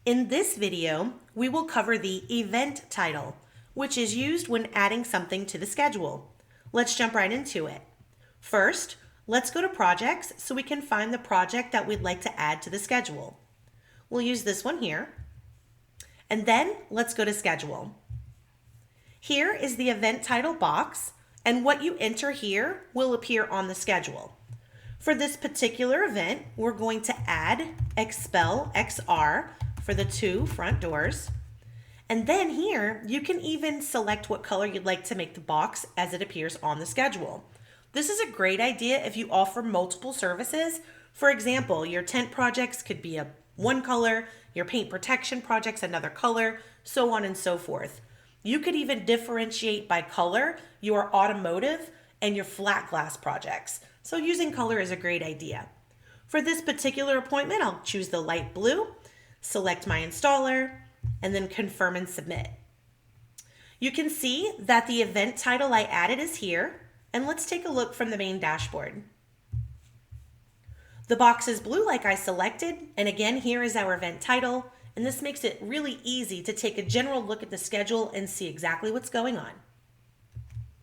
In this video, we will cover the event title, which is used when adding something to the schedule. Let's jump right into it. First, let's go to projects so we can find the project that we'd like to add to the schedule. We'll use this one here. And then let's go to schedule. Here is the event title box, and what you enter here will appear on the schedule. For this particular event, we're going to add expel XR for the 2 front doors. And then here, you can even select what color you'd like to make the box as it appears on the schedule. This is a great idea if you offer multiple services. For example, your tent projects could be one color, your paint protection projects another color, so on and so forth. You could even differentiate by color your automotive and your flat glass projects. So using color is a great idea. For this particular appointment, I'll choose the light blue, select my installer, and then confirm and submit. You can see that the event title I added is here, and let's take a look from the main dashboard. The box is blue like I selected, and again, here is our event title, and this makes it really easy to take a general look at the schedule and see exactly what's going on.